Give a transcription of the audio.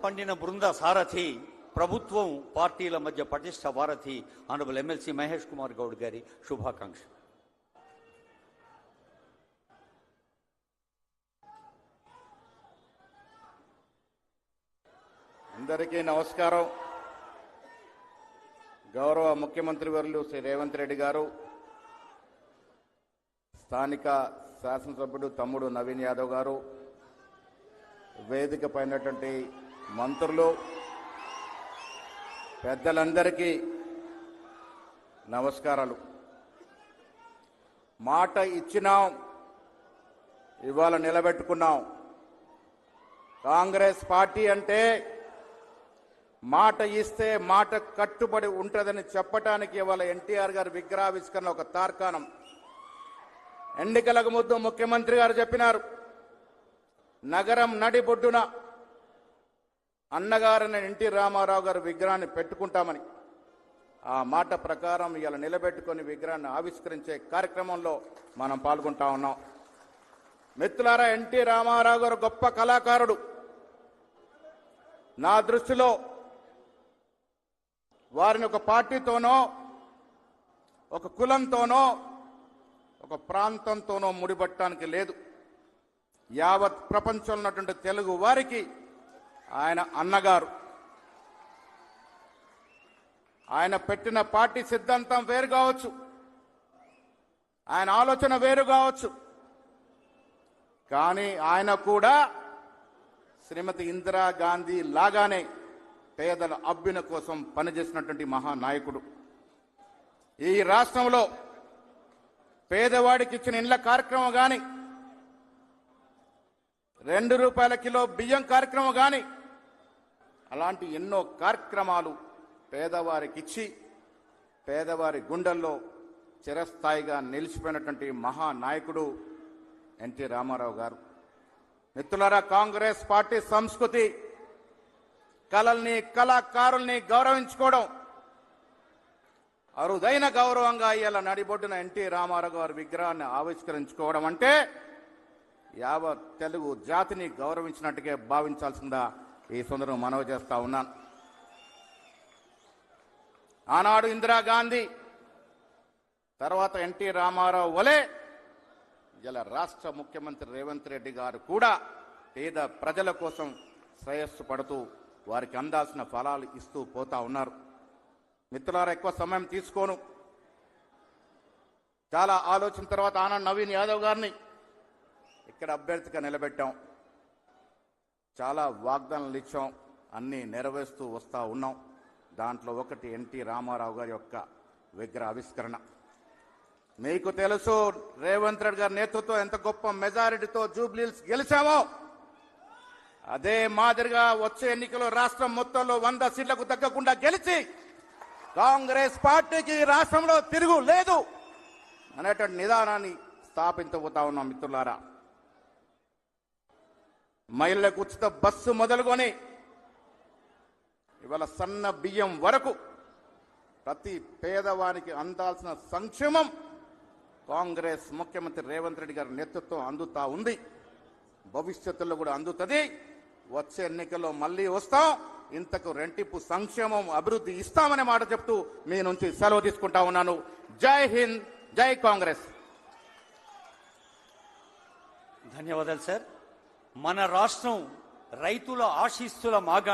పండిన బృంద సారథి ప్రభుత్వం పార్టీల మధ్య పటిష్ట వారథి ఆనరబుల్ ఎమ్మెల్సీ మహేష్ కుమార్ గౌడ్ గారి శుభాకాంక్ష. అందరికీ నమస్కారం. గౌరవ ముఖ్యమంత్రి వర్యులు శ్రీ రేవంత్ రెడ్డి గారు, స్థానిక శాసనసభ్యుడు తమ్ముడు నవీన్ యాదవ్ గారు, వేదిక పైనటువంటి మంత్రులు, పెద్దలందరికీ నమస్కారాలు. మాట ఇచ్చినాం, ఇవాళ నిలబెట్టుకున్నాం. కాంగ్రెస్ పార్టీ అంటే మాట ఇస్తే మాట కట్టుబడి ఉంటుందని చెప్పటానికి ఇవాళ ఎన్టీఆర్ గారి విగ్రహావిష్కరణ ఒక తార్కాణం. ఎన్నికలకు ముందు ముఖ్యమంత్రి గారు చెప్పినారు, నగరం నడిబొడ్డున అన్నగారిని ఎన్టీ రామారావు గారి విగ్రహాన్ని పెట్టుకుంటామని. ఆ మాట ప్రకారం ఇవాళ నిలబెట్టుకుని విగ్రహాన్ని ఆవిష్కరించే కార్యక్రమంలో మనం పాల్గొంటా ఉన్నాం. మిత్రులారా, ఎన్టీ రామారావు గారు గొప్ప కళాకారుడు. నా దృష్టిలో వారిని ఒక పార్టీతోనో, ఒక కులంతోనో, ఒక ప్రాంతంతోనో ముడిపట్టడానికి లేదు. యావత్ ప్రపంచంలో ఉన్నటువంటి తెలుగు వారికి ఆయన అన్నగారు. ఆయన పెట్టిన పార్టీ సిద్ధాంతం వేరు కావచ్చు, ఆయన ఆలోచన వేరు కావచ్చు, కానీ ఆయన కూడా శ్రీమతి ఇందిరాగాంధీ లాగానే పేదల అభ్యున కోసం పనిచేసినటువంటి మహానాయకుడు. ఈ రాష్ట్రంలో పేదవాడికి ఇచ్చిన ఇండ్ల కార్యక్రమం కానీ, ₹2 కిలో బియ్యం కార్యక్రమం కానీ, అలాంటి ఎన్నో కార్యక్రమాలు పేదవారికి ఇచ్చి పేదవారి గుండెల్లో చిరస్థాయిగా నిలిచిపోయినటువంటి మహానాయకుడు ఎన్టీ రామారావు గారు. మిత్రులారా, కాంగ్రెస్ పార్టీ సంస్కృతి కళల్ని, కళాకారుల్ని గౌరవించుకోవడం అరుదైన గౌరవంగా ఇలా నడిబొడ్డున ఎన్టీ రామారావు గారి విగ్రహాన్ని ఆవిష్కరించుకోవడం అంటే యావత్ తెలుగు జాతిని గౌరవించినట్టుగా భావించాల్సిందా ఈ సందర్భం మనవి చేస్తా ఉన్నాను. ఆనాడు ఇందిరాగాంధీ, తర్వాత ఎన్టీ రామారావు వలె ఇలా రాష్ట్ర ముఖ్యమంత్రి రేవంత్ రెడ్డి గారు కూడా పేద ప్రజల కోసం శ్రేయస్సు పడుతూ వారికి అందాల్సిన ఫలాలు ఇస్తూ పోతా ఉన్నారు. మిత్రులారా, ఎక్కువ సమయం తీసుకోను. చాలా ఆలోచన తర్వాత ఆనంద్ నవీన్ యాదవ్ గారిని ఇక్కడ అభ్యర్థిగా నిలబెట్టాం. చాలా వాగ్దానాలు ఇచ్చాం, అన్నీ నెరవేరుస్తూ వస్తూ ఉన్నాం. దాంట్లో ఒకటి ఎన్టీ రామారావు గారి యొక్క విగ్రహ ఆవిష్కరణ. మీకు తెలుసు, రేవంత్ రెడ్డి గారి నేతృత్వం ఎంత గొప్ప మెజారిటీతో జూబ్లీహిల్స్ గెలిచామో, అదే మాదిరిగా వచ్చే ఎన్నికల్లో రాష్ట్రం మొత్తంలో 100 సీట్లకు తగ్గకుండా గెలిచి కాంగ్రెస్ పార్టీకి రాష్ట్రంలో తిరుగు లేదు అనేటువంటి నిదానాన్ని స్థాపించబోతా ఉన్నాం. మిత్రులారా, మహిళలకు ఉచిత బస్సు మొదలుకొని ఇవాళ సన్న బియ్యం వరకు ప్రతి పేదవానికి అందాల్సిన సంక్షేమం కాంగ్రెస్ ముఖ్యమంత్రి రేవంత్ రెడ్డి గారి నేతృత్వం అందుతా ఉంది. భవిష్యత్తులో కూడా అందుతుంది. వచ్చే ఎన్నికల్లో మళ్ళీ వస్తాం, ఇంతకు రెట్టింపు సంక్షేమం, అభివృద్ధి ఇస్తామనే మాట చెప్తూ మీ నుంచి సెలవు తీసుకుంటా ఉన్నాను. జై హింద్, జై కాంగ్రెస్. ధన్యవాదాలు సార్. మన రాష్ట్రం రైతుల ఆశీస్సుల మాగా